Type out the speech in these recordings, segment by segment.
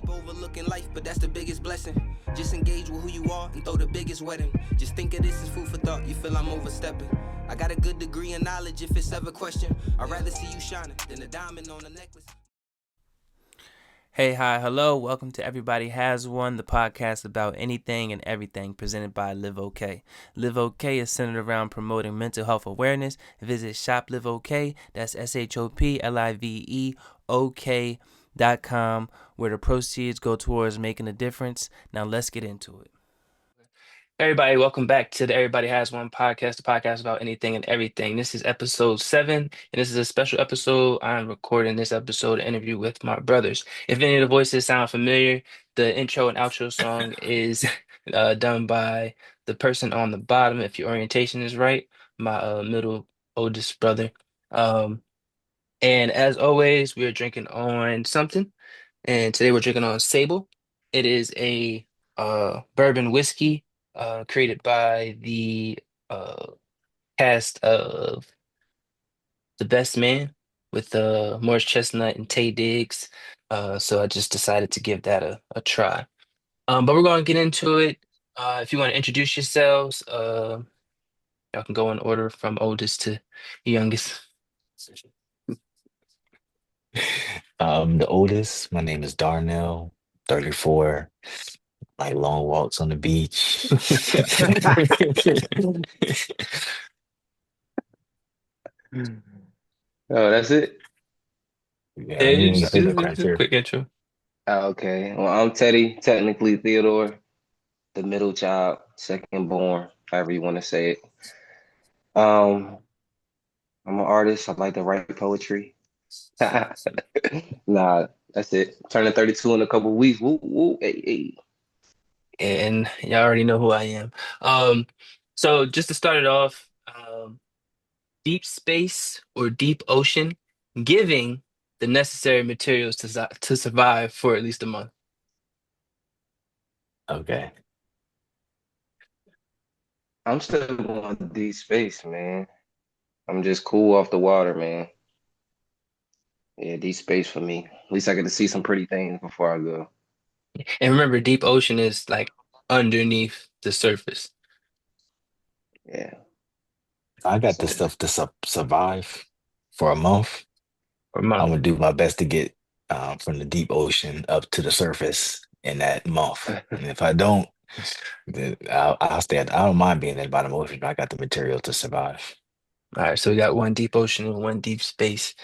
keep overlooking life, but that's the biggest blessing. Just engage with who you are and throw the biggest wedding. Just think of this as food for thought, you feel I'm overstepping. I got a good degree in knowledge if it's ever question. I'd rather see you shining than a diamond on a necklace. Hey, hi, hello. Welcome to Everybody Has One, the podcast about anything and everything presented by LiveOK. LiveOK is centered around promoting mental health awareness. Visit shopliveok, that's SHOPLIVEOK.com, where the proceeds go towards making a difference. Now let's get into it. Everybody, welcome back to the Everybody Has One podcast, the podcast about anything and everything. This is episode 7, and this is a special episode. I'm recording this episode interview with my brothers. If any of the voices sound familiar, the intro and outro song is done by the person on the bottom, if your orientation is right, my middle oldest brother. Um, and as always, we are drinking on something, and today we're drinking on Sable. It is a bourbon whiskey created by the uh, cast of The Best Man with Morris Chestnut and Taye Diggs. So I just decided to give that a try. But we're going to get into it. If you want to introduce yourselves, y'all can go in order from oldest to youngest. The oldest, my name is Darnell, 34, like long walks on the beach. Oh, that's it? Yeah, Yeah, you just, got the just a cruncher. quick intro. Oh, okay. Well, I'm Teddy, technically Theodore, the middle child, second born, however you want to say it. Um, I'm an artist. I like to write poetry. Nah, that's it. Turning 32 in a couple weeks. Woo, woo, hey, hey. And y'all already know who I am. So just to start it off, deep space or deep ocean, giving the necessary materials to survive for at least a month. Okay. I'm still going deep space, man. I'm just cool off the water, man. Yeah, deep space for me. At least I get to see some pretty things before I go. And remember, deep ocean is like underneath the surface Yeah. I got the So stuff to survive for a month. or I'm month. gonna do my best to get from the deep ocean up to the surface in that month. And if I don't, then I'll stay I don't mind being at the bottom of the ocean. I got the material to survive. All right, so we got one deep ocean and one deep space.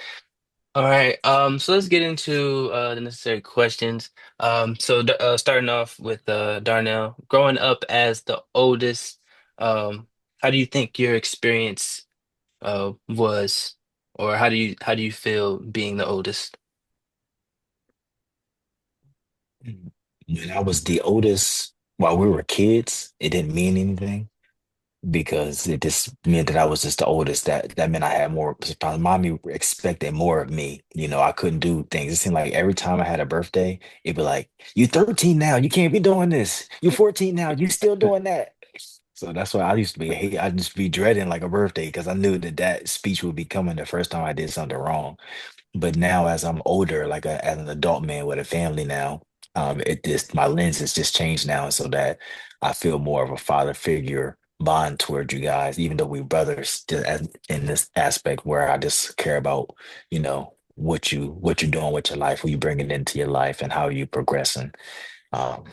All right, so let's get into the necessary questions. Starting off with Darnell, growing up as the oldest, how do you think your experience was, or how do you feel being the oldest? When I was the oldest, while we were kids, it didn't mean anything because it just meant that I was just the oldest. That meant I had more. My mommy expected more of me. I couldn't do things. It seemed like every time I had a birthday, it'd be like, "You 13 now. You can't be doing this. You 14 now. You still doing that." So that's why I used to be. I just be dreading like a birthday because I knew that speech would be coming the first time I did something wrong. But now, as I'm older, like as an adult man with a family now, it just my lens has just changed now, so that I feel more of a father figure bond toward you guys, even though we brothers, in this aspect where I just care about, what you're doing with your life, who you bringing into your life, and how you progressing. Um,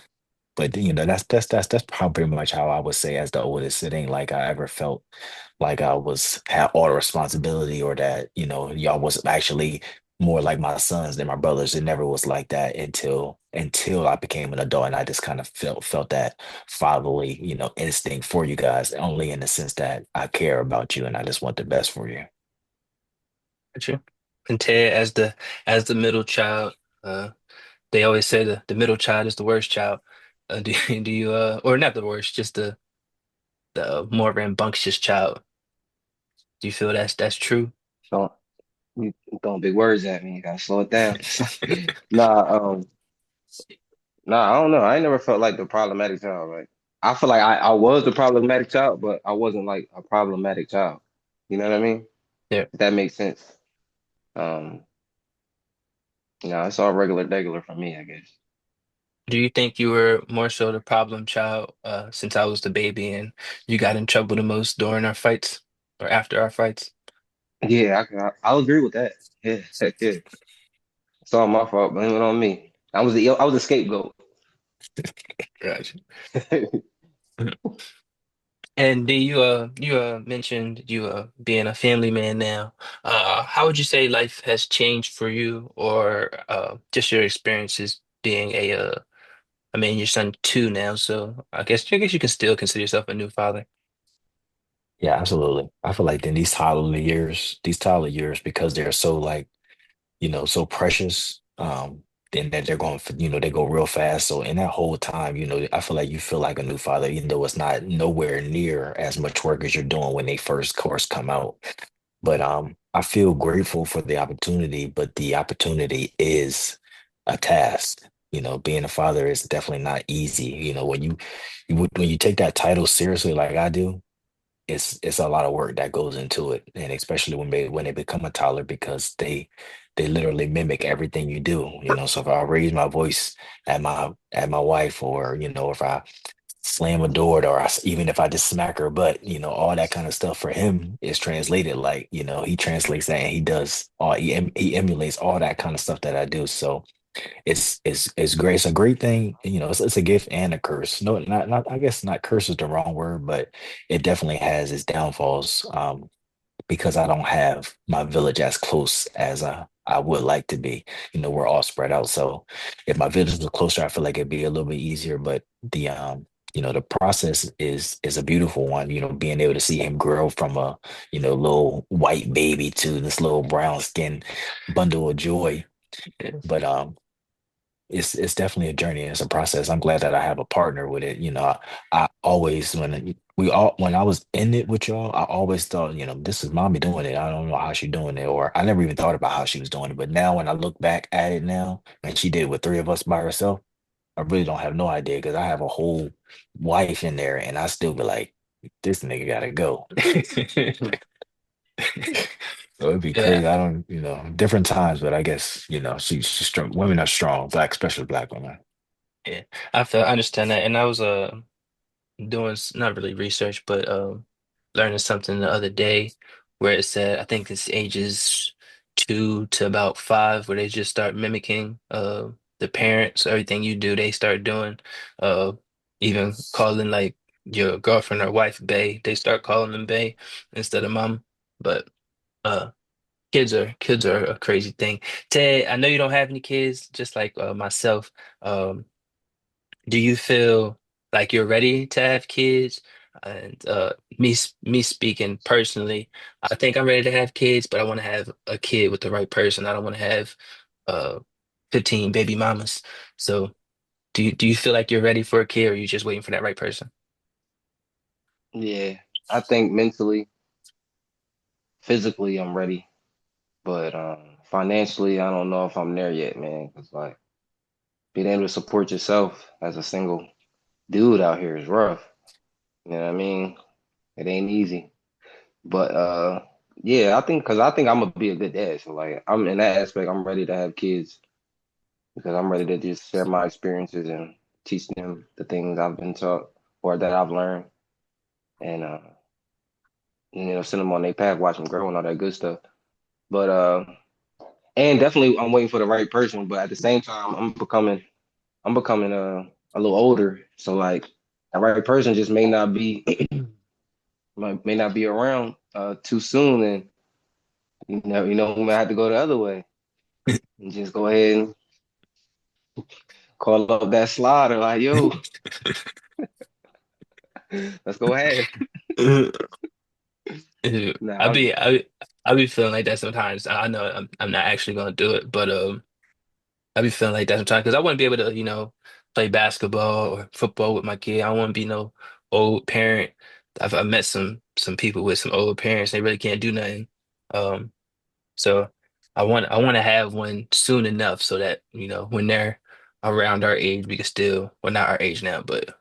but that's probably pretty much how I would say as the oldest. It ain't like I ever felt like I was had all the responsibility or that, y'all was actually more like my sons than my brothers. It never was like that until I became an adult and I just kind of felt that fatherly, instinct for you guys, only in the sense that I care about you and I just want the best for you. Gotcha. And Ted, as the middle child, uh, they always say the middle child is the worst child. Do you or not the worst, just the more rambunctious child? Do you feel that's true? don't you throwing big words at me. You gotta slow it down. Nah, nah, I don't know. I ain't never felt like the problematic child. Like I feel like I was the problematic child, but I wasn't like a problematic child. You know what I mean? Yeah. If that makes sense. Um, it's all regular degular for me, I guess. Do you think you were more so the problem child since I was the baby and you got in trouble the most during our fights or after our fights? Yeah, I'll agree with that. Yeah, heck yeah. It's all my fault. Blame it on me. I was the scapegoat. Gotcha. And then you mentioned you being a family man now. How would you say life has changed for you or just your experiences being a I mean your son two now, so I guess you can still consider yourself a new father. Yeah, absolutely. I feel like in these toddler years, because they're so like, so precious, then that they're going for, they go real fast. So in that whole time, I feel like you feel like a new father, even though it's not nowhere near as much work as you're doing when they first course come out. But I feel grateful for the opportunity, but the opportunity is a task. Being a father is definitely not easy. When you take that title seriously, like I do, it's a lot of work that goes into it, and especially when they become a toddler, because they literally mimic everything you do. So if I raise my voice at my wife, or if I slam a door, or even if I just smack her butt, all that kind of stuff for him is translated. Like, he translates that, and he emulates all that kind of stuff that I do. So it's great. It's a great thing. It's a gift and a curse. No, not I guess not curse is the wrong word, but it definitely has its downfalls. Because I don't have my village as close as I would like to be. We're all spread out. So if my village was closer, I feel like it'd be a little bit easier. But the process is a beautiful one. Being able to see him grow from a little white baby to this little brown skin bundle of joy. Yeah. But it's definitely a journey. It's a process. I'm glad that I have a partner with it. I always when I was in it with y'all, I always thought, this is mommy doing it. I don't know how she's doing it, or I never even thought about how she was doing it. But now when I look back at it now, and she did it with three of us by herself, I really don't have no idea, because I have a whole wife in there, and I still be like, this nigga gotta go. So it'd be Yeah, crazy. I don't, different times, but I guess, she's strong. Women are strong, especially black women. yeah. I understand that, and I was doing not really research, but learning something the other day where it said I think it's ages 2 to about 5 where they just start mimicking the parents. Everything you do, they start doing. Uh, even calling like your girlfriend or wife Bay, they start calling them Bay instead of mom. But uh, kids are a crazy thing. Ted, I know you don't have any kids, just like myself. Um, do you feel like you're ready to have kids? And me speaking personally, I think I'm ready to have kids, but I want to have a kid with the right person. I don't want to have uh 15 baby mamas. So do you feel like you're ready for a kid, or are you just waiting for that right person? Yeah, I think mentally, physically, I'm ready, but financially, I don't know if I'm there yet, man. Cause like being able to support yourself as a single dude out here is rough. You know what I mean? It ain't easy. But yeah, I think I'm gonna be a good dad. So like I'm in that aspect, I'm ready to have kids because I'm ready to just share my experiences and teach them the things I've been taught or that I've learned, and send them on their path, watch them grow and all that good stuff. But and definitely I'm waiting for the right person. But at the same time, I'm becoming a little older, so like the right person just may not be around too soon, and we might have to go the other way and just go ahead and call up that slider like, yo, let's go ahead. I Nah, be I be feeling like that sometimes. I know I'm not actually gonna do it, but I be feeling like that sometimes because I want to be able to, play basketball or football with my kid. I don't want to be no old parent. I've met some people with some old parents. They really can't do nothing. Um, so I want to have one soon enough so that, when they're around our age, we can still, well, not our age now, but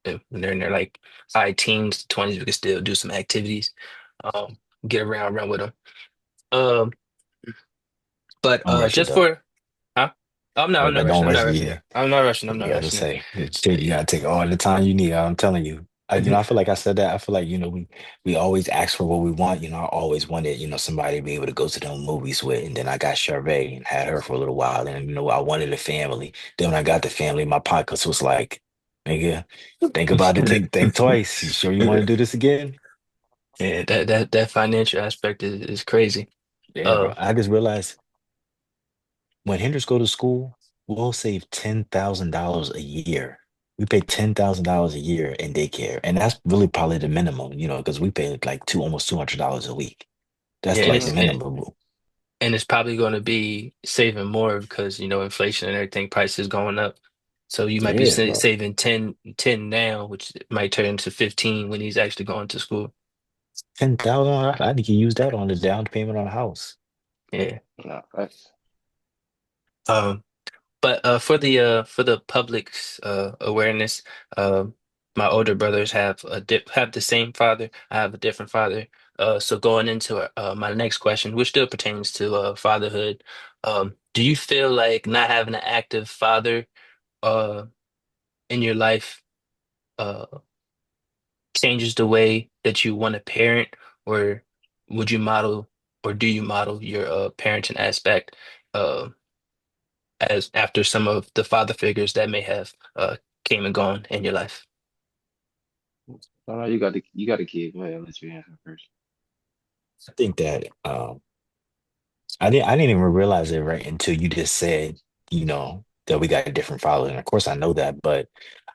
when they're in their like high teens, 20s, we can still do some activities, um, get around, run with them. Um, but I'm with you just though. for, huh? I'm not But don't rushing. I'm not rush. rushing. Yeah, I'm not rushing. I'm not yeah. Just rushing. say shit. You gotta take all the time you need. I'm telling you. I feel like I said that. I feel like we always ask for what we want. I always wanted somebody to be able to go to the movies with, and then I got Charvet and had her for a little while, and I wanted a family. Then when I got the family, my pockets was like, nigga, think about it. Think twice. You sure you want to do this again? Yeah, that financial aspect is crazy. Yeah, bro. Uh, I just realized when Hendrix go to school, we'll save $10,000 a year. We pay $10,000 a year in daycare, and that's really probably the minimum, because we pay like almost $200 a week. yeah, That's and like the it's Mm. minimum. and it's probably going to be saving more because inflation and everything, prices going up. So you might be Yeah, bro. saving 10 now, which might turn into 15 when he's actually going to school. 10,000. I think you use that on the down payment on a house. Yeah. No, that's Um, But for the public's awareness, um, my older brothers have the same father. I have a different father. So going into my next question, which still pertains to fatherhood, do you feel like not having an active father uh, in your life uh, changes the way that you want to parent, or would you model, or do you model your parenting aspect? Uh, as after some of the father figures that may have came and gone in your life. no, you got a kid. Go ahead, I'll let you answer first. I think that I didn't even realize it right until you just said, that we got a different father. And of course I know that, but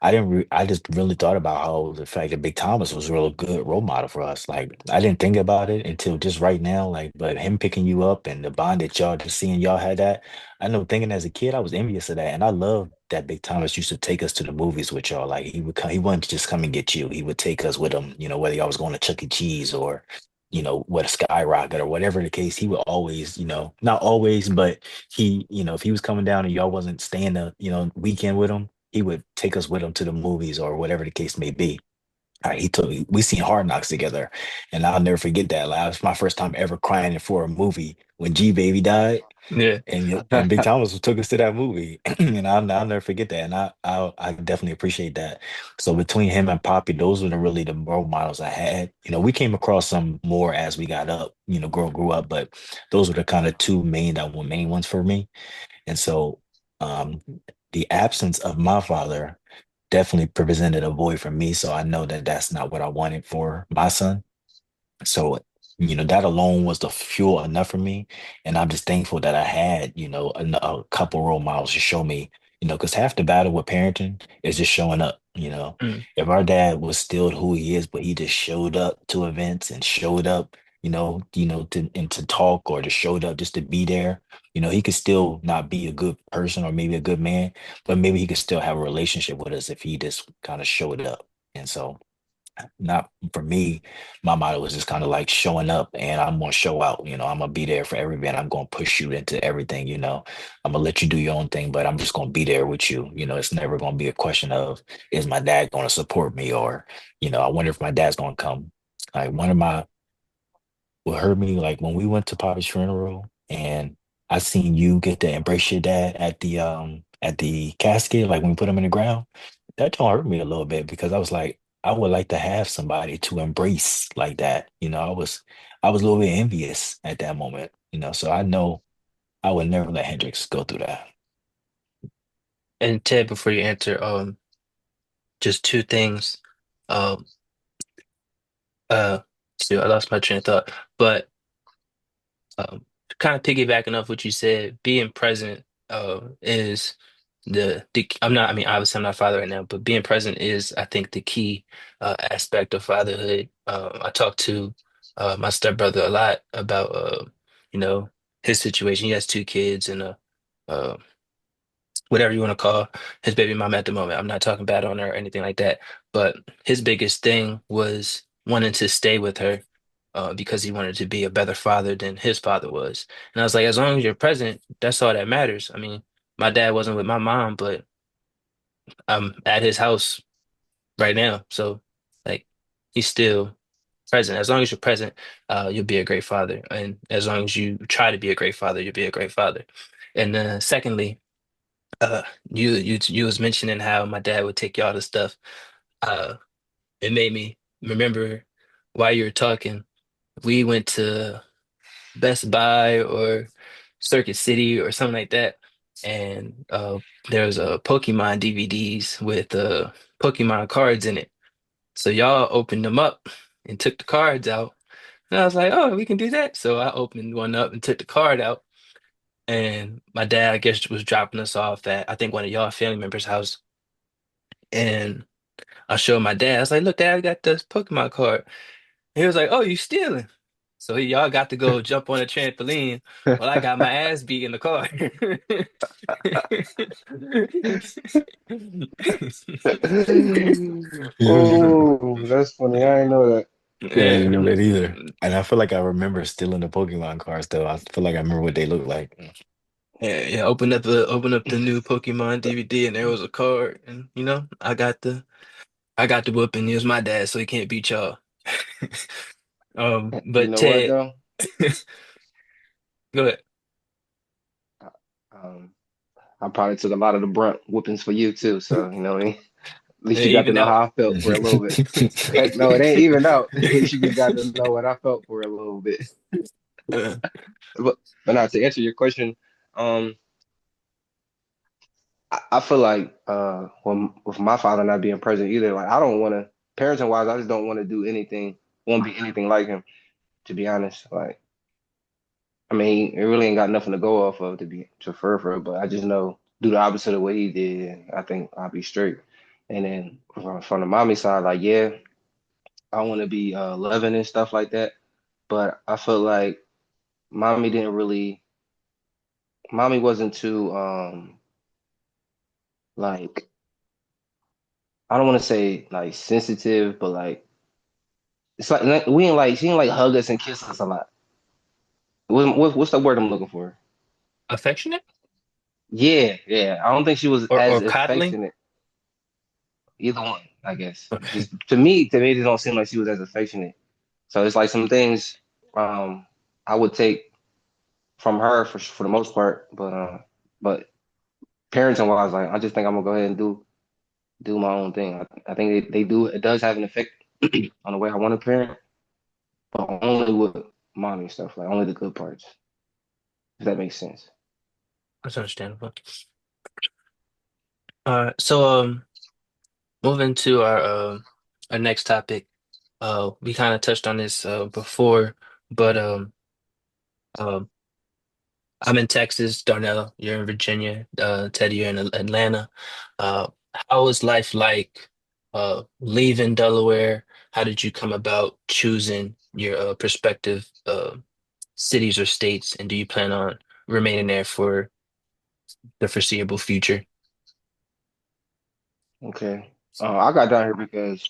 I just really thought about how the fact that Big Thomas was a real good role model for us. Like I didn't think about it until just right now. Like, but him picking you up and the bond that y'all just seeing y'all had that. I know thinking as a kid, I was envious of that. And I love that Big Thomas used to take us to the movies with y'all. Like he wouldn't just come and get you. He would take us with him, whether y'all was going to Chuck E. Cheese or what a skyrocket or whatever the case, he would always, not always, but he, if he was coming down and y'all wasn't staying the, weekend with him, he would take us with him to the movies or whatever the case may be. He took we seen Hard Knocks together, and I'll never forget that. Like, it was my first time ever crying for a movie when G Baby died. Yeah. And Big Thomas took us to that movie, and I'll never forget that. And I definitely appreciate that. So between him and Poppy, those were really the role models I had. We came across some more as we got up, grew up, but those were the kind of two main ones for me. And so, um, the absence of my father definitely presented a void for me. So I know that that's not what I wanted for my son. So, that alone was the fuel enough for me. And I'm just thankful that I had, a couple role models to show me, because half the battle with parenting is just showing up. Mm. If our dad was still who he is, but he just showed up to events and showed up, to talk or just showed up just to be there, he could still not be a good person or maybe a good man, but maybe he could still have a relationship with us if he just kind of showed up. And so, not for me, my motto was just kind of like showing up and I'm gonna show out, I'm gonna be there for every event. I'm gonna push you into everything, I'm gonna let you do your own thing, but I'm just gonna be there with you. It's never gonna be a question of is my dad gonna support me or, I wonder if my dad's gonna come. Like one of my what hurt me, like when we went to Poppy's funeral and I seen you get to embrace your dad at the casket, like when we put him in the ground, that don't hurt me a little bit because I was like, I would like to have somebody to embrace like that. I was a little bit envious at that moment, so I know I would never let Hendrix go through that. And Ted, before you answer, just two things. Um, uh, see, I lost my train of thought, but um, kind of piggybacking off what you said, being present is the I'm not, I mean, obviously I'm not a father right now, but being present is, I think, the key aspect of fatherhood. I talk to my stepbrother a lot about you know his situation. He has two kids and uh, whatever you want to call his baby mama at the moment. I'm not talking bad on her or anything like that, but his biggest thing was wanting to stay with her because he wanted to be a better father than his father was. And I was like, as long as you're present, that's all that matters. I mean, my dad wasn't with my mom, but I'm at his house right now. So, like, he's still present. As long as you're present, you'll be a great father. And as long as you try to be a great father, you'll be a great father. And secondly, You was mentioning how my dad would take y'all to stuff. Uh, it made me remember while you were talking, we went to Best Buy or Circuit City or something like that, and there was a Pokemon DVDs with Pokemon cards in it. So y'all opened them up and took the cards out, and I was like, "Oh, we can do that." So I opened one up and took the card out, and my dad, I guess, was dropping us off at I think one of y'all family members' house, and I showed my dad. I was like, "Look, Dad, I got this Pokemon card." He was like, "Oh, you stealing?" So y'all got to go jump on a trampoline while I got my ass beat in the car. Oh, that's funny. I didn't know that. Yeah, I didn't Yeah, know that either. And I feel like I remember stealing the Pokemon cards though. I feel like I remember what they look like. yeah. Open up the new Pokemon DVD, and there was a card, and I got the whooping. He was my dad, so he can't beat y'all. You But know what Ted, though? go ahead. Um, I probably took a lot of the brunt whoopings for you too. So you know, at least Hey, you got to even know out. how I felt for a little bit. Heck, no, it ain't even out. At least you just got to know what I felt for a little bit. Uh, But now to answer your question, um, I feel like when with my father not being present either, like I don't want to parenting wise, I just don't want to do anything, won't be anything like him. To be honest, like I mean, it really ain't got nothing to go off of to further, but I just know do the opposite of what he did. I think I'll be straight. And then from the mommy side, like yeah, I want to be loving and stuff like that, but I feel like mommy didn't really, mommy wasn't too like I don't want to say like sensitive, but like it's like we ain't like she didn't like hug us and kiss us a lot. What's the word I'm looking for? affectionate Yeah, yeah. I don't think she was or as coddling? affectionate. Either one, I guess. Okay. Just to me, it don't seem like she was as affectionate. So it's like some things I would take from her for the most part, but parenting wise, like I just think I'm gonna go ahead and do my own thing. I think they do it does have an effect on the way I want to parent, but only with mommy stuff, like only the good parts, if that makes sense. That's understandable. So moving to our next topic. We kind of touched on this before, but um I'm in Texas, Darnell, you're in Virginia, Teddy, you're in Atlanta. Uh, how was life like leaving Delaware? How did you come about choosing your prospective cities or states, and do you plan on remaining there for the foreseeable future? Okay. I got down here because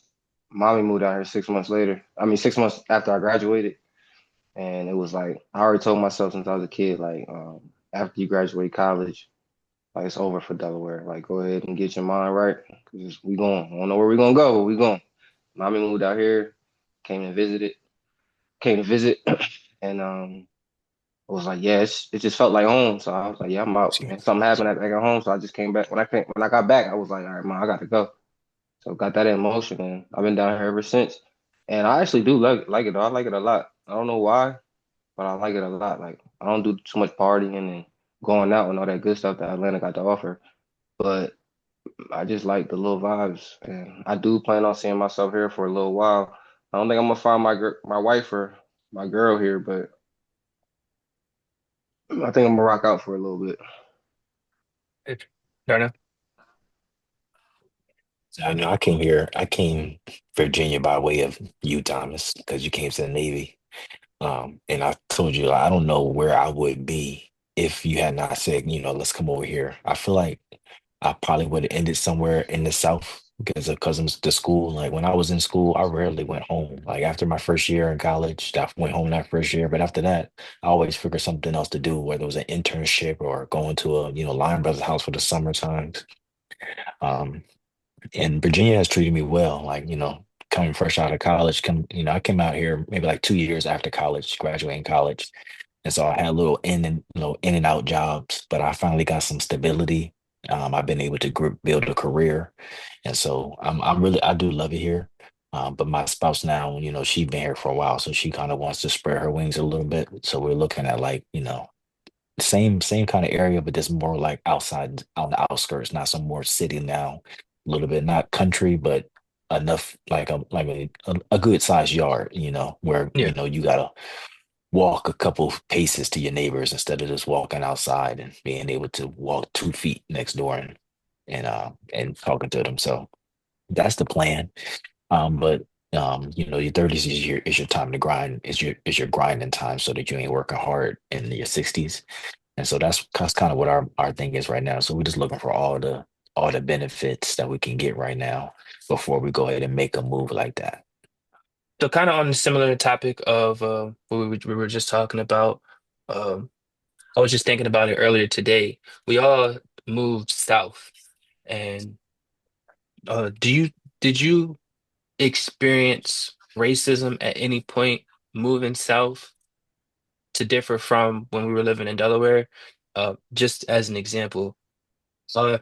mommy moved down here 6 months later. I mean, 6 months after I graduated. And it was like, I already told myself since I was a kid, like, after you graduate college, like, it's over for Delaware. Like, go ahead and get your mind right. Because we going. I don't know where we going to go, but we going. Mommy moved out here, came and visited, came to visit. And I was like, yes, it just felt like home. So I was like, yeah, I'm out. And something happened at back at home. So I just came back. When I got back, I was like, all right, mom, I got to go. So got that in motion, and I've been down here ever since. And I actually do like it though. I like it a lot. I don't know why, but I like it a lot. Like I don't do too much partying and going out and all that good stuff that Atlanta got to offer. But I just like the little vibes, and I do plan on seeing myself here for a little while. I don't think I'm gonna find my wife or my girl here, but I think I'm gonna rock out for a little bit. Darnell? I know I came here. I came Virginia by way of you, Thomas, because you came to the Navy. And I told you I don't know where I would be if you had not said, let's come over here. I feel like I probably would have ended somewhere in the South because of cousins to school. Like when I was in school, I rarely went home. Like after my first year in college, I went home that first year. But after that, I always figured something else to do, whether it was an internship or going to a, Lion Brothers house for the summer times. Um, and Virginia has treated me well. Like, coming fresh out of college, I came out here maybe like 2 years after college, graduating college. And so I had a little in and out jobs, but I finally got some stability. I've been able to build a career, and so I'm really I do love it here. But my spouse now, she's been here for a while, so she kind of wants to spread her wings a little bit. So we're looking at like, same kind of area, but just more like outside on the outskirts, not some more city now, a little bit not country, but enough like a good sized yard, where Yeah. you gotta walk a couple paces to your neighbors instead of just walking outside and being able to walk 2 feet next door and talking to them. So that's the plan. But your 30s is your time to grind, is your grinding time so that you ain't working hard in your 60s. And so that's kind of what our thing is right now. So we're just looking for all the benefits that we can get right now before we go ahead and make a move like that. So kind of on the similar topic of what we were just talking about, um, I was just thinking about it earlier today. We all moved south, and do you did you experience racism at any point moving south to differ from when we were living in Delaware? Just as an example, uh,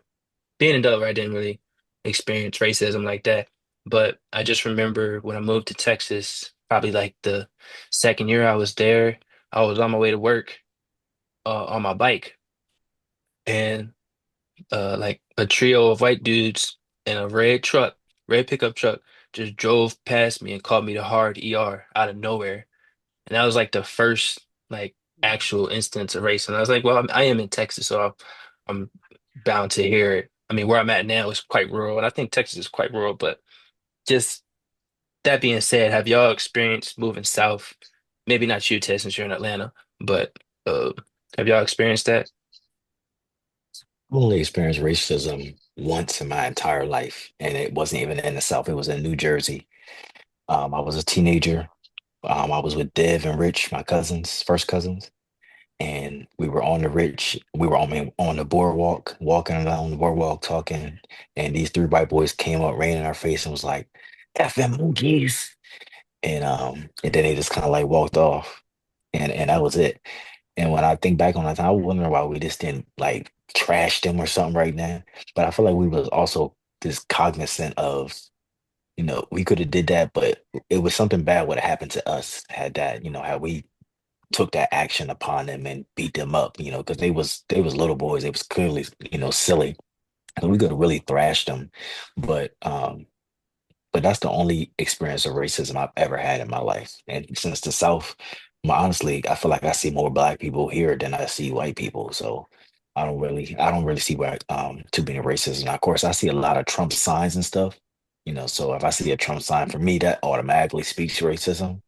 being in Delaware, I didn't really experience racism like that. But I just remember when I moved to Texas, probably like the second year I was there, I was on my way to work on my bike, and like a trio of white dudes in a red pickup truck, just drove past me and called me the hard ER out of nowhere. And that was like the first like actual instance of race. And I was like, well, I am in Texas, so I'm bound to hear it. I mean, where I'm at now is quite rural, and I think Texas is quite rural. But just that being said, have y'all experienced moving south? Maybe not you, Ted, since you're in Atlanta, but have y'all experienced that? I've only experienced racism once in my entire life, and it wasn't even in the South. It was in New Jersey. I was a teenager. I was with Dev and Rich, my cousins, first cousins, and we were on the boardwalk, walking around the boardwalk, talking, and these three white boys came up, ran in our face, and was like, "FM monkeys," and then they just kind of like walked off, and that was it. And when I think back on that time, I wonder why we just didn't like trash them or something right now. But I feel like we was also just cognizant of, we could have did that, but it was something bad would have happened to us had we took that action upon them and beat them up, because they was little boys. They was clearly, silly. And we could have really thrashed them. But but that's the only experience of racism I've ever had in my life. And since the South, honestly, I feel like I see more black people here than I see white people. So I don't really see where too many racism. Now, of course, I see a lot of Trump signs and stuff. So if I see a Trump sign for me, that automatically speaks racism.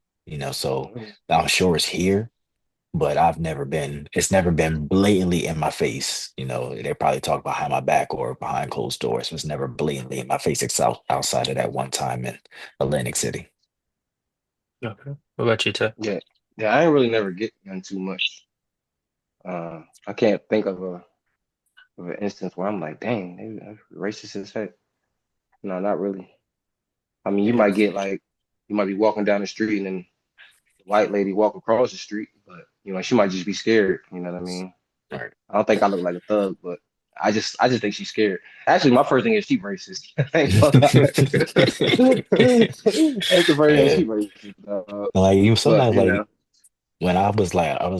So Mhm. I'm sure it's here, but it's never been blatantly in my face. They probably talk behind my back or behind closed doors. It was never blatantly in my face except outside of that one time in Atlantic City. Okay. What about you, Ted? Yeah, yeah. I ain't really never get done too much. I can't think of an instance where I'm like, dang, they racist as heck. No, not really. I mean, you Yeah. might get like, you might be walking down the street and then the white lady walk across the street, but she might just be scared. You know what I mean? All right. I don't think I look like a thug, but I just think she's scared. Actually, my first thing is she racist. I ain't gonna lie. That's the first thing Yeah. she racist. Like you But sometimes like when I was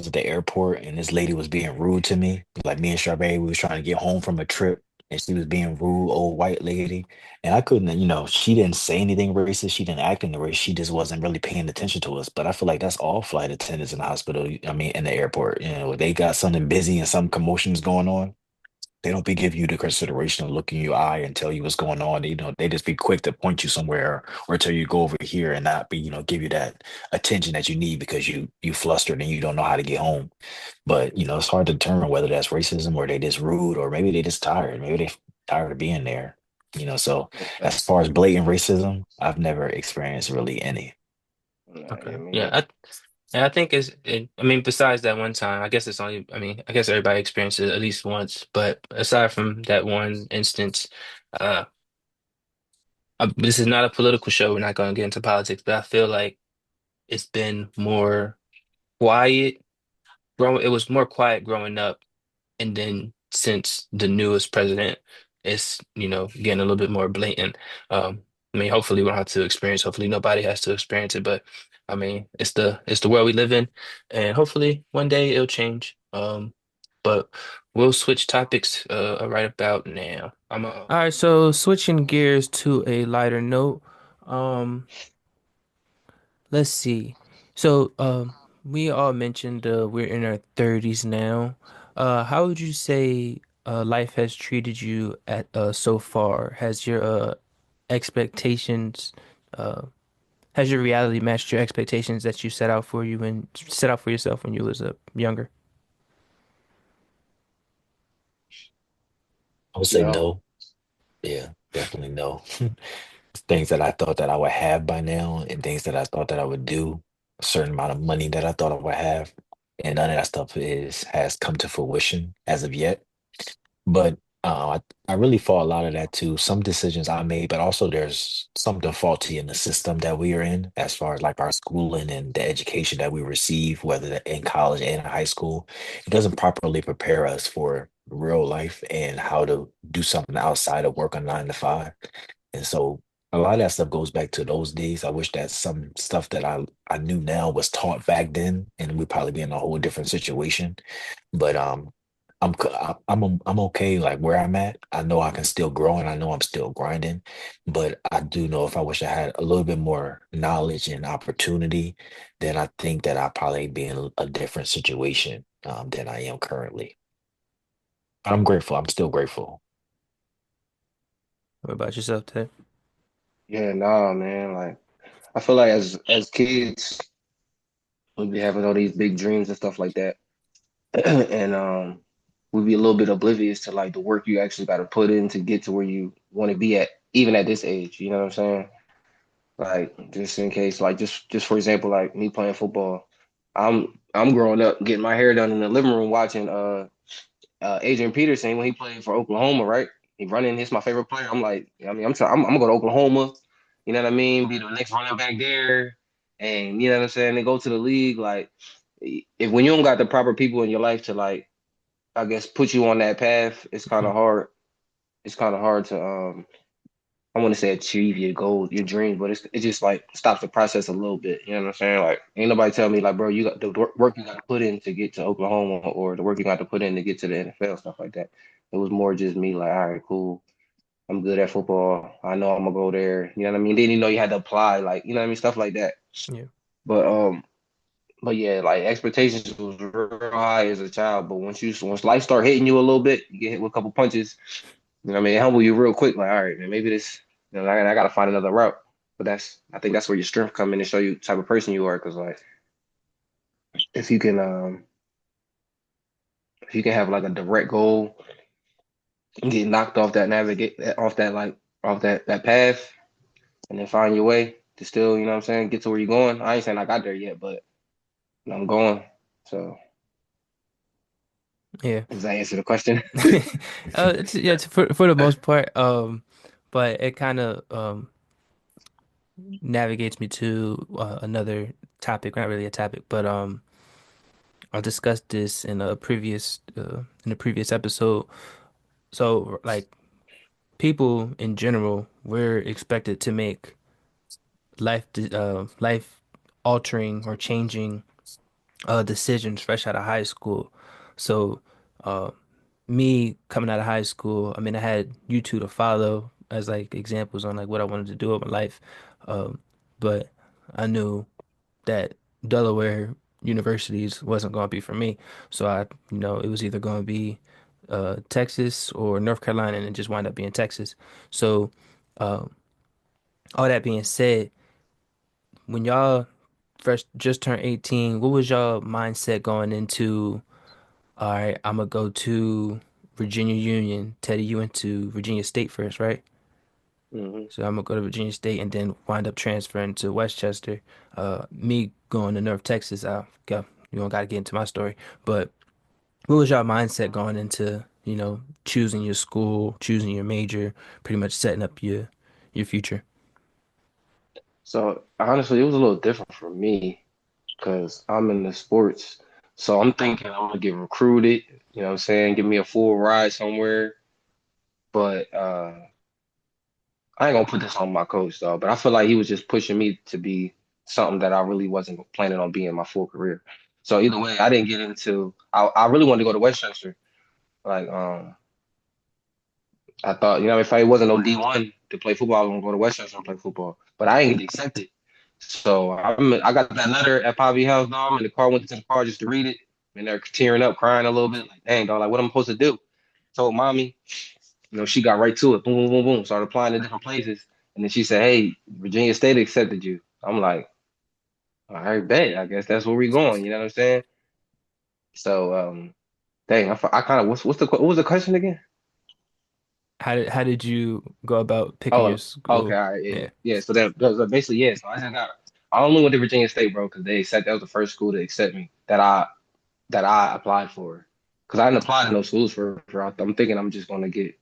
at the airport and this lady was being rude to me, like me and Strawberry, we was trying to get home from a trip and she was being rude, old white lady. And I couldn't, she didn't say anything racist. She didn't act in the race. She just wasn't really paying attention to us. But I feel like that's all flight attendants in the hospital. I mean, in the airport, they got something busy and some commotions going on. They don't be give you the consideration of look in your eye and tell you what's going on. They just be quick to point you somewhere or tell you go over here and not be, give you that attention that you need because you flustered and you don't know how to get home. But it's hard to determine whether that's racism or they just rude or maybe they just tired. Maybe they tired of being there. So yeah, as far as blatant racism, I've never experienced really any. nah, Okay. yeah, me Yeah. neither. And I think I mean, besides that one time, I guess it's only, I mean, I guess everybody experiences it at least once, but aside from that one instance, uh, this is not a political show. We're not going to get into politics, but I feel like it's been more quiet. It was more quiet growing up, and then since the newest president, it's, getting a little bit more blatant. I mean, hopefully we don't have to experience, hopefully nobody has to experience it, but I mean, it's the world we live in, and hopefully one day it'll change. But we'll switch topics right about now. All right, so switching gears to a lighter note. Um, let's see. So, we all mentioned we're in our 30s now. How would you say life has treated you at so far? Expectations uh has your reality matched your expectations that you set out for yourself when you was younger? I would say No. no. Yeah, definitely no. Things that I thought that I would have by now and things that I thought that I would do, a certain amount of money that I thought I would have, and none of that stuff is has come to fruition as of yet. But I really fault a lot of that to some decisions I made, but also there's something faulty in the system that we are in, as far as like our schooling and the education that we receive, whether in college and in high school. It doesn't properly prepare us for real life and how to do something outside of work a 9 to 5. And so a lot of that stuff goes back to those days. I wish that some stuff that I knew now was taught back then, and we'd probably be in a whole different situation. But I'm okay like where I'm at. I know I can still grow and I know I'm still grinding, but I do know if I wish I had a little bit more knowledge and opportunity, then I think that I'd probably be in a different situation than I am currently. But I'm grateful. I'm still grateful. What about yourself, Ted? Yeah, nah, man. Like I feel like as kids, we be having all these big dreams and stuff like that. And we'd be a little bit oblivious to like the work you actually got to put in to get to where you want to be at, even at this age. You know what I'm saying? Like just in case, like just for example, like me playing football, I'm growing up getting my hair done in the living room watching Adrian Peterson when he played for Oklahoma, right? He running, he's my favorite player. I'm like, I mean, I'm gonna go to Oklahoma, you know what I mean? Be the next running back there, and you know what I'm saying? They go to the league. Like, if when you don't got the proper people in your life to like, I guess put you on that path, it's kind of hard. It's kind of hard to I want to say achieve your goals, your dreams, but it just like stops the process a little bit. You know what I'm saying? Like, ain't nobody tell me like, bro, you got the work you got to put in to get to Oklahoma, or the work you got to put in to get to the NFL, stuff like that. It was more just me like, all right, cool. I'm good at football. I know I'm gonna go there. You know what I mean? Then you know you had to apply, like, you know what I mean, stuff like that. Yeah. But but yeah, like expectations was real high as a child. But once life start hitting you a little bit, you get hit with a couple punches. You know what I mean? It humble you real quick. Like, all right, man, maybe this, I got to find another route. But I think that's where your strength come in and show you the type of person you are. Because like, if you can, if you can have like a direct goal and get knocked off that navigate off that like off that path, and then find your way to still, you know what I'm saying, get to where you're going. I ain't saying I got there yet, but I'm going. So Yeah. does that answer the question? Yeah, for the most part. But it kind of navigates me to another topic. Not really a topic, but I discussed this in a previous episode. So, like, people in general, we're expected to make life altering or changing decisions fresh out of high school. So, uh, me coming out of high school, I mean, I had you two to follow as like examples on like what I wanted to do with my life. Um, but I knew that Delaware universities wasn't going to be for me. So it was either going to be Texas or North Carolina, and it just wound up being Texas. So, uh, all that being said, when y'all first just turned 18, what was y'all mindset going into? All right, I'm gonna go to Virginia Union. Teddy, you went to Virginia State first, right? Hmm. So I'm gonna go to Virginia State and then wind up transferring to Westchester. Me going to North Texas. You don't gotta get into my story, but what was your mindset going into, choosing your school, choosing your major, pretty much setting up your future? So honestly, it was a little different for me because I'm in the sports. So I'm thinking I'm gonna get recruited, you know what I'm saying, give me a full ride somewhere. But I ain't gonna put this on my coach though, but I feel like he was just pushing me to be something that I really wasn't planning on being my full career. So either way, I didn't get into I really wanted to go to Westchester. Like I thought, you know, if I wasn't no D1 to play football, I was gonna go to Westchester and play football. But I ain't get accepted. So I got that letter at Poppy House, dog, and the car went to the car just to read it. And they're tearing up, crying a little bit, like, dang, dog, like what I'm supposed to do? Told mommy, you know, she got right to it. Boom, boom, boom, boom. Started applying to different places. And then she said, hey, Virginia State accepted you. I'm like, all right, bet. I guess that's where we going. You know what I'm saying? So, dang, I kind of what was the question again? How did you go about picking your Oh, okay, school? all right, yeah, Yeah. yeah. So that basically, yeah. So I only went to Virginia State, bro, because they accept that was the first school to accept me that I applied for. Because I didn't apply to no schools for I'm thinking I'm just gonna get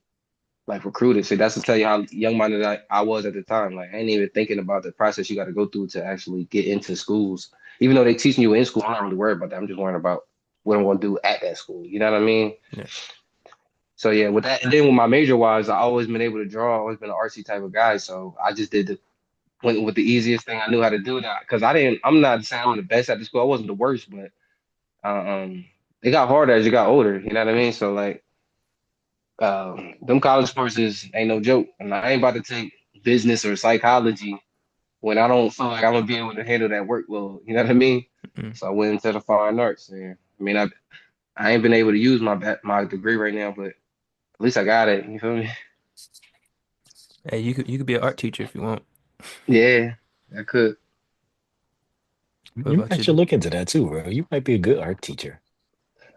like recruited. So that's to tell you how young minded I was at the time. Like I ain't even thinking about the process you got to go through to actually get into schools. Even though they teaching you in school, I'm not really worried about that. I'm just worrying about what I'm gonna do at that school. You know what I mean? Yeah. So yeah, with that, and then with my major wise, I always been able to draw. Always been an artsy type of guy. So I just went with the easiest thing I knew how to do that. Because I didn't. I'm not saying I'm the best at the school. I wasn't the worst, but it got harder as you got older. You know what I mean? So like, them college courses ain't no joke, and I ain't about to take business or psychology when I don't feel like I'm gonna be able to handle that workload. You know what I mean? Mm. So I went into the fine arts. And I mean, I ain't been able to use my degree right now, but at least I got it. You feel me? Hey, you could be an art teacher if you want. Yeah, I could. What You about might you? should look into that too, bro. You might be a good art teacher.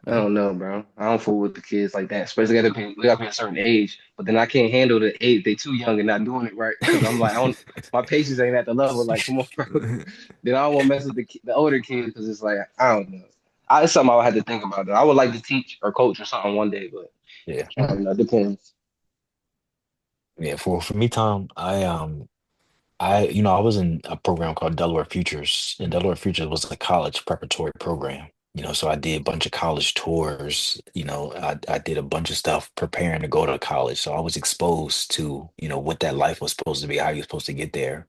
I Yeah. don't know, bro. I don't fool with the kids like that. Especially we gotta be a certain age. But then I can't handle the age. They too young and not doing it right. Because I'm like, I don't. My patience ain't at the level. Like, come on, bro. Then I don't want to mess with the older kids because it's like I don't know. It's something I would have to think about. Though. I would like to teach or coach or something one day, but Yeah. I don't know. Depends. Yeah. For me, Tom, I was in a program called Delaware Futures, and Delaware Futures was a college preparatory program. So I did a bunch of college tours. I did a bunch of stuff preparing to go to college. So I was exposed to, what that life was supposed to be, how you're supposed to get there.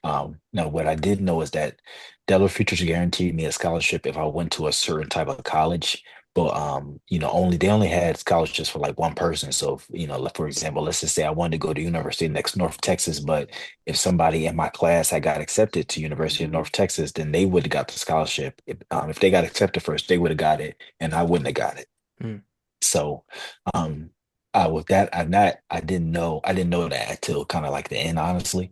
Now, what I did know is that Delaware Futures guaranteed me a scholarship if I went to a certain type of college. But only they only had scholarships for like one person. So, like, for example, let's just say I wanted to go to University of next North Texas, but if somebody in my class had got accepted to University of North Texas, then they would have got the scholarship. If they got accepted first, they would have got it, and I wouldn't have got it. Mm. So, um, with I didn't know that until kind of like the end, honestly.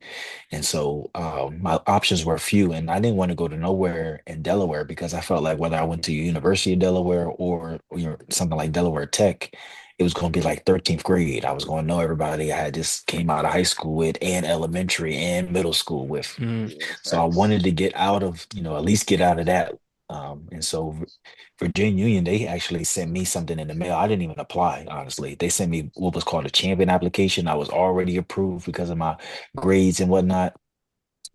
And so, my options were few, and I didn't want to go to nowhere in Delaware because I felt like whether I went to University of Delaware or something like Delaware Tech, it was going to be like 13th grade. I was going to know everybody I had just came out of high school with, and elementary and middle school with. Mm. Yeah, So I facts. wanted to get out of, at least get out of that. And so Virginia Union, they actually sent me something in the mail. I didn't even apply, honestly. They sent me what was called a champion application. I was already approved because of my grades and whatnot.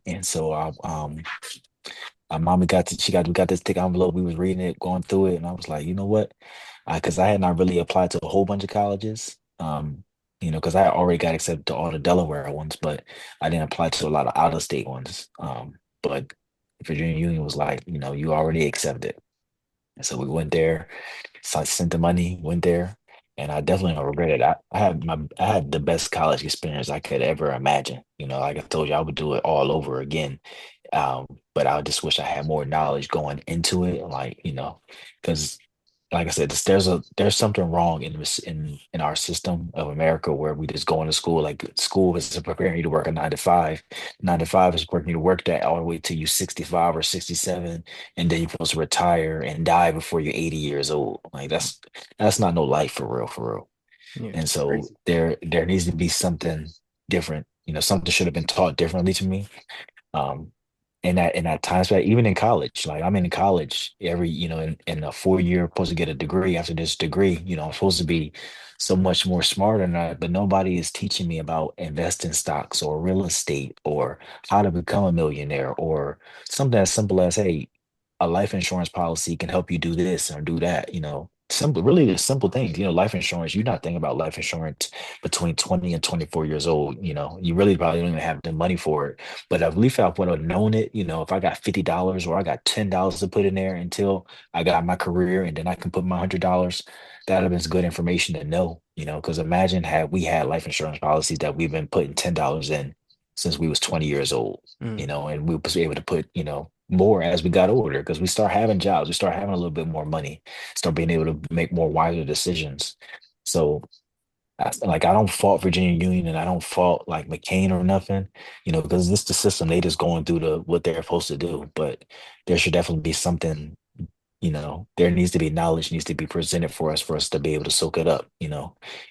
And so my mommy we got this thick envelope. We was reading it, going through it, and I was like, you know what? Because I had not really applied to a whole bunch of colleges. Because I had already got accepted to all the Delaware ones, but I didn't apply to a lot of out of state ones. But Virginia Union was like, you already accepted. And so we went there. So I sent the money, went there, and I definitely don't regret it. I had the best college experience I could ever imagine. Like I told you, I would do it all over again. But I just wish I had more knowledge going into it, like, because like I said, there's something wrong in our system of America where we just go into school. Like school is preparing you to work a 9 to 5. 9 to 5 is preparing you to work that all the way till you 65 or 67, and then you're supposed to retire and die before you're 80 years old. Like that's not no life for real, for real. Yeah. And so Crazy. there needs to be something different. Something should have been taught differently to me. Um, in that time span, even in college, like I'm in college every, in a 4 year, supposed to get a degree. After this degree, I'm supposed to be so much more smarter than that, but nobody is teaching me about investing stocks or real estate or how to become a millionaire or something as simple as, hey, a life insurance policy can help you do this or do that, simple, really the simple things. Life insurance, you're not thinking about life insurance between 20 and 24 years old. You really probably don't even have the money for it. But at least I would have known it, if I got $50 or I got $10 to put in there until I got my career and then I can put my $100, that would have been good information to know, because imagine had we had life insurance policies that we've been putting $10 in since we was 20 years old, Mm, and we was able to put, more as we got older because we start having jobs, we start having a little bit more money, start being able to make more wiser decisions. So like I don't fault Virginia Union and I don't fault like McCain or nothing, because this the system they just going through the what they're supposed to do. But there should definitely be something, there needs to be knowledge needs to be presented for us to be able to soak it up,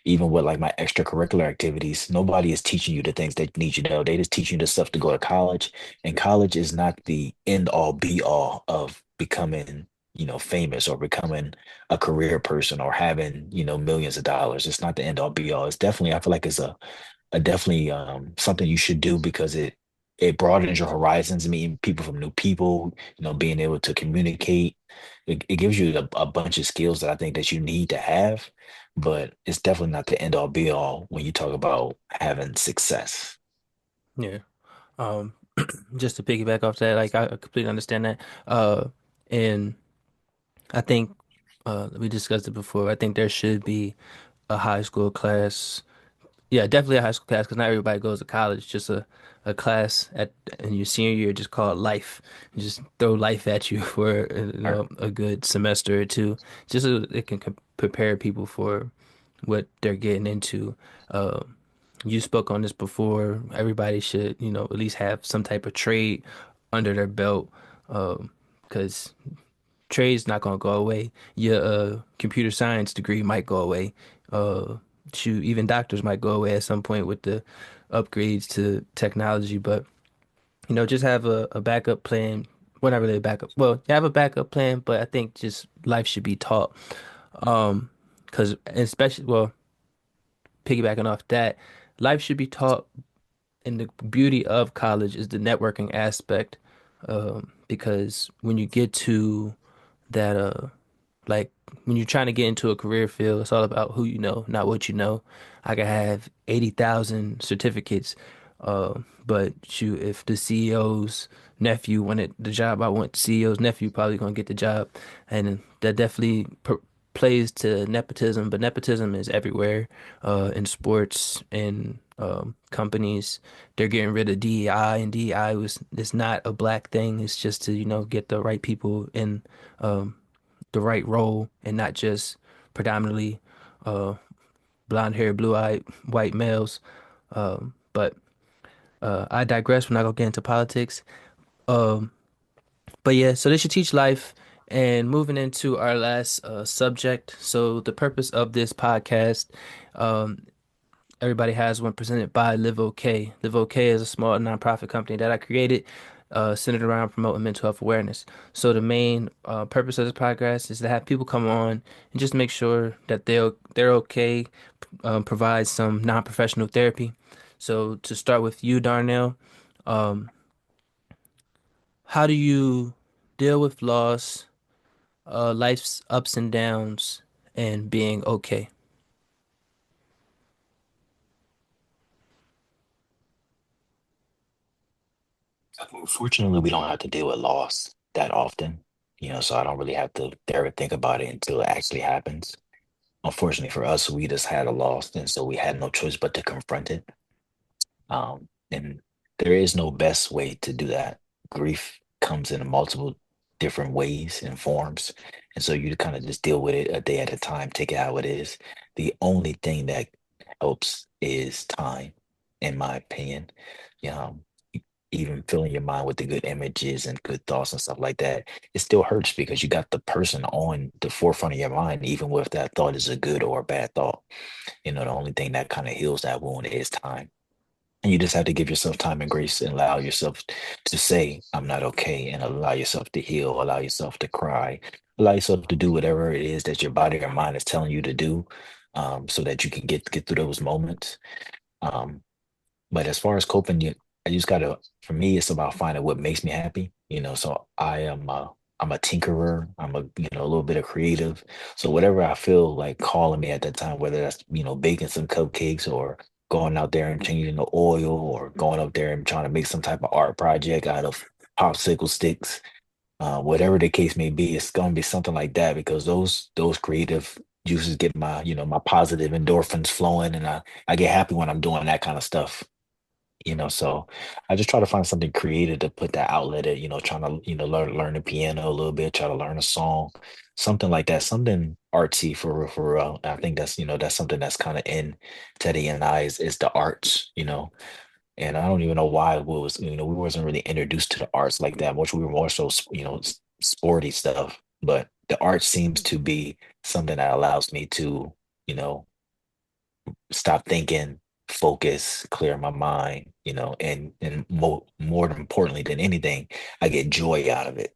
even with like my extracurricular activities, nobody is teaching you the things they need you to know. They just teach you the stuff to go to college, and college is not the end all be all of becoming, famous or becoming a career person or having, millions of dollars. It's not the end all be all. It's definitely, I feel like it's a definitely something you should do because it broadens your horizons, meeting people from new people, being able to communicate. It gives you a bunch of skills that I think that you need to have, but it's definitely not the end all be all when you talk about having success. yeah. Um, just to piggyback off that, like I completely understand that. And I think we discussed it before. I think there should be a high school class. Yeah, definitely a high school class because not everybody goes to college. Just a class at in your senior year, just called life. Just throw life at you for Right. a good semester or two, just so it can prepare people for what they're getting into. Uh, you spoke on this before. Everybody should, at least have some type of trade under their belt, because trade's not gonna go away. Your computer science degree might go away. Uh, shoot, even doctors might go away at some point with the upgrades to technology. But just have a backup plan. Well, not really a backup. Well, you have a backup plan, but I think just life should be taught. Because especially, well, piggybacking off that, life should be taught. And the beauty of college is the networking aspect. Because when you get to that, like when you're trying to get into a career field, it's all about who you know, not what you know. I could have 80,000 certificates, but shoot, if the CEO's nephew wanted the job I want, the CEO's nephew probably gonna get the job, and that definitely plays to nepotism. But nepotism is everywhere, in sports and companies. They're getting rid of DEI, and DEI was it's not a black thing. It's just to get the right people in. The right role and not just predominantly uh, blonde hair, blue eyed white males. But I digress. We're not gonna get into politics. Um, but yeah, so they should teach life. And moving into our last subject. So the purpose of this podcast, um, everybody has one presented by LiveOK. LiveOK is a small nonprofit company that I created, centered around promoting mental health awareness. So the main purpose of this podcast is to have people come on and just make sure that they're okay, provide some non-professional therapy. So to start with you, Darnell, um, how do you deal with loss, life's ups and downs, and being okay? Fortunately, we don't have to deal with loss that often, so I don't really have to ever think about it until it actually happens. Unfortunately for us, we just had a loss, and so we had no choice but to confront it. And there is no best way to do that. Grief comes in multiple different ways and forms. And so you kind of just deal with it a day at a time, take it how it is. The only thing that helps is time, in my opinion. E- Even filling your mind with the good images and good thoughts and stuff like that, it still hurts because you got the person on the forefront of your mind, even if that thought is a good or a bad thought. The only thing that kind of heals that wound is time. And you just have to give yourself time and grace and allow yourself to say, I'm not okay, and allow yourself to heal, allow yourself to cry, allow yourself to do whatever it is that your body or mind is telling you to do, so that you can get through those moments. Um, but as far as coping, I just gotta, for me, it's about finding what makes me happy. So I'm a tinkerer. I'm a a little bit of creative. So whatever I feel like calling me at that time, whether that's baking some cupcakes or going out there and changing the oil or going up there and trying to make some type of art project out of popsicle sticks, whatever the case may be, it's going to be something like that because those creative juices get my my positive endorphins flowing, and I get happy when I'm doing that kind of stuff. So I just try to find something creative to put that outlet at, trying to, learn the piano a little bit, try to learn a song, something like that, something artsy for real. I think that's something that's kind of in Teddy and I is the arts. And I don't even know why we wasn't really introduced to the arts like that much. We were more so, sporty stuff, but the art seems to be something that allows me to, you know, stop thinking, focus, clear my mind, and more importantly than anything, I get joy out of it.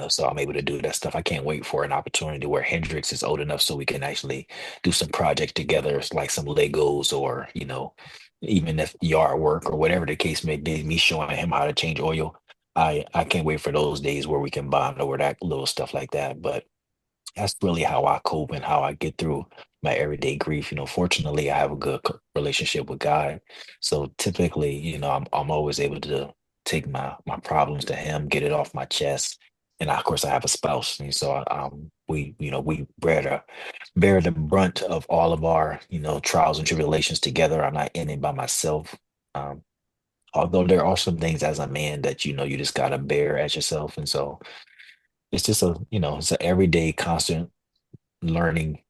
So I'm able to do that stuff. I can't wait for an opportunity where Hendrix is old enough so we can actually do some projects together, like some Legos or, even if yard work or whatever the case may be, me showing him how to change oil. I can't wait for those days where we can bond over that little stuff like that. But that's really how I cope and how I get through my everyday grief. Fortunately, I have a good relationship with God, so typically, I'm always able to take my problems to Him, get it off my chest, and of course, I have a spouse, and so we bear the brunt of all of our trials and tribulations together. I'm not in it by myself. Um, Although there are some things as a man that you just gotta bear as yourself, and so it's just it's an everyday constant learning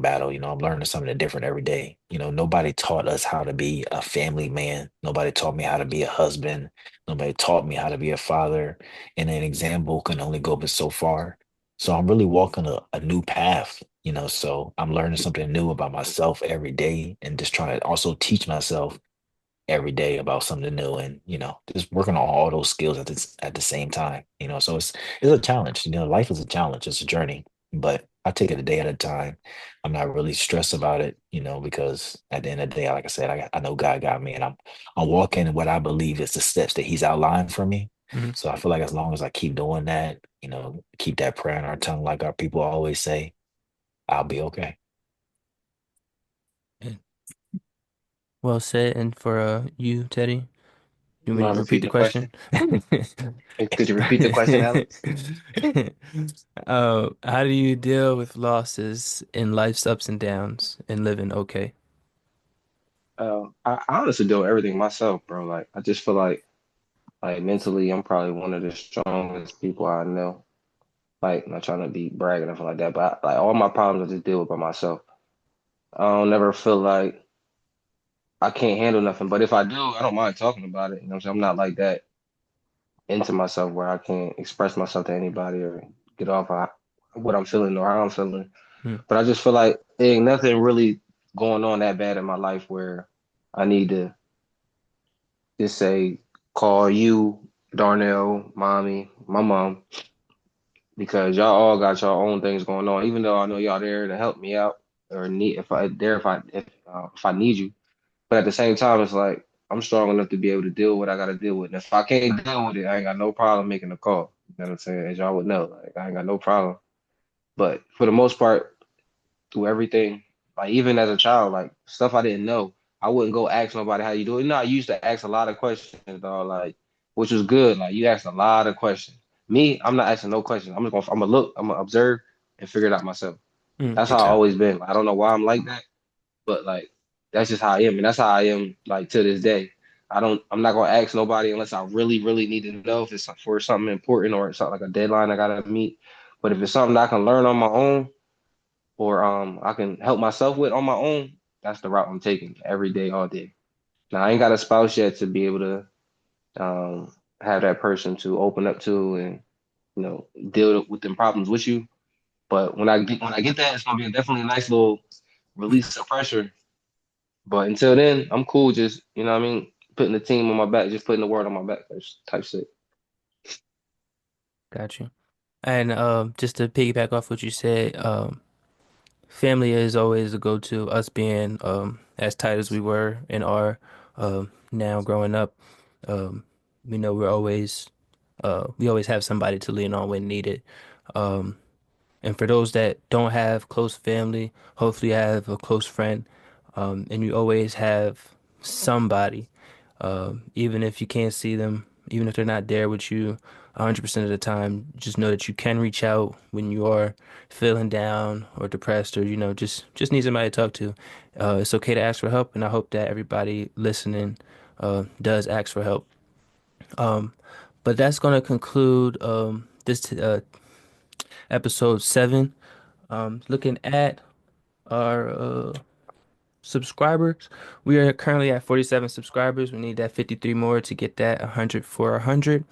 battle. I'm learning something different every day. Nobody taught us how to be a family man. Nobody taught me how to be a husband. Nobody taught me how to be a father. And an example can only go but so far. So I'm really walking a new path. So I'm learning something new about myself every day and just trying to also teach myself every day about something new and just working on all those skills at the same time. So it's a challenge. Life is a challenge. It's a journey, but I take it a day at a time. I'm not really stressed about it, because at the end of the day, like I said, I know God got me, and I'm walking in what I believe is the steps that He's outlined for me. Mhm. So I feel like as long as I keep doing that, keep that prayer in our tongue, like our people always say, I'll be okay. Yeah. Well said. And for you, Teddy, you want me to Mind repeat repeating the the question? question? Could you repeat the question, Alex? How do you deal with losses in life's ups and downs and living okay? I honestly do everything myself, bro. Like I just feel like mentally, I'm probably one of the strongest people I know. Like not trying to be bragging or nothing like that, but like all my problems I just deal with by myself. I don't never feel like I can't handle nothing. But if I do, I don't mind talking about it. You know what I'm saying? I'm not like that into myself where I can't express myself to anybody or get off what I'm feeling or how I'm feeling. Hmm. But I just feel like ain't nothing really going on that bad in my life where I need to just say, call you, Darnell, mommy, my mom, because y'all all got your own things going on. Even though I know y'all there to help me out or need if I need you. But at the same time, it's like I'm strong enough to be able to deal with what I got to deal with. And if I can't deal with it, I ain't got no problem making a call. You know what I'm saying? As y'all would know, like I ain't got no problem. But for the most part, through everything, like even as a child, like stuff I didn't know, I wouldn't go ask nobody how you do it. I used to ask a lot of questions, dog, like which was good. Like you asked a lot of questions. Me, I'm not asking no questions. I'm gonna look, I'm gonna observe and figure it out myself. Hmm. That's how I Exactly. always been. I don't know why I'm like that, but like that's just how I am, and that's how I am like to this day. I'm not gonna ask nobody unless I really, really need to know if it's for something important or something like a deadline I gotta meet. But if it's something I can learn on my own or I can help myself with on my own, that's the route I'm taking every day, all day. Now I ain't got a spouse yet to be able to have that person to open up to and deal with them problems with you. But when I get that, it's gonna be definitely a nice little release of pressure. But until then, I'm cool. Just what I mean, putting the team on my back, just putting the word on my back, type shit. Got you. And just to piggyback off what you said, family is always a go-to. Us being as tight as we were and are now growing up, we know we're always We always have somebody to lean on when needed. Um, and for those that don't have close family, hopefully you have a close friend. And you always have somebody, even if you can't see them, even if they're not there with you 100% of the time, just know that you can reach out when you are feeling down or depressed or, just need somebody to talk to. It's okay to ask for help, and I hope that everybody listening does ask for help. Um, but that's going to conclude this Ep.7. Looking at our subscribers, we are currently at 47 subscribers. We need that 53 more to get that 100 for 100.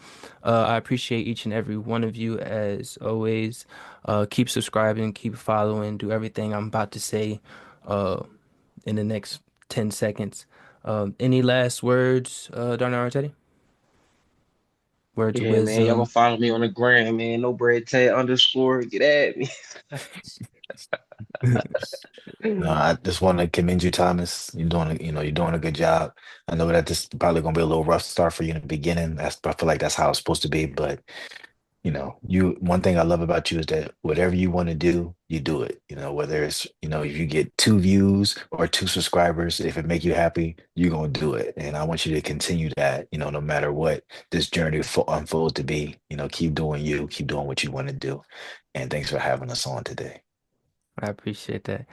I appreciate each and every one of you as always. Keep subscribing, keep following, do everything I'm about to say uh, in the next 10 seconds. Any last words, Darnell or Teddy? Words of Yeah, man. Y'all gonna wisdom. follow me on the gram, man. No bread Ted underscore. Get at me. No, I just want to commend you, Thomas. You're doing a good job. I know that this is probably gonna be a little rough start for you in the beginning. I feel like that's how it's supposed to be, but one thing I love about you is that whatever you want to do, you do it. Whether it's, if you get 2 views or 2 subscribers, if it make you happy, you're gonna do it. And I want you to continue that, no matter what this journey unfolds to be. Keep doing you, keep doing what you want to do. And thanks for having us on today. I appreciate that.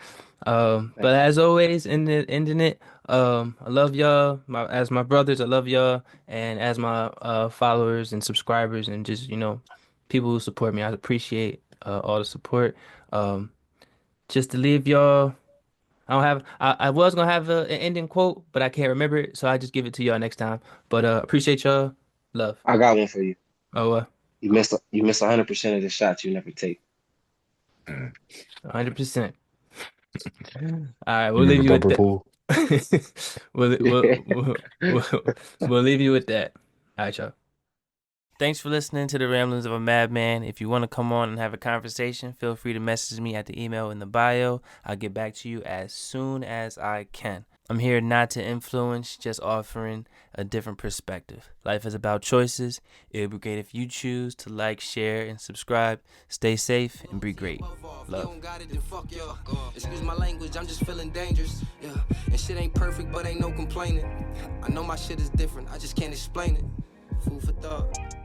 But as always, ending it, I love y'all. As my brothers, I love y'all, and as my followers and subscribers, and just people who support me, I appreciate all the support. Um, just to leave y'all, I don't have. I was gonna have an ending quote, but I can't remember it, so I just give it to y'all next time. But appreciate y'all. Love. I got one for you. Oh, You miss 100% of the shots you never take. Mm. 100%. All right, we'll You leave remember you with bumper that. pool? We'll, we'll, we'll, we'll, we'll leave you with that. All right, y'all. Thanks for listening to the Ramblings of a Madman. If you want to come on and have a conversation, feel free to message me at the email in the bio. I'll get back to you as soon as I can. I'm here not to influence, just offering a different perspective. Life is about choices. It would be great if you choose to like, share, and subscribe. Stay safe and be great. Love. Excuse my language, I'm just feeling dangerous. Yeah, and shit ain't perfect, but ain't no complaining. I know my shit is different, I just can't explain it. Food for thought.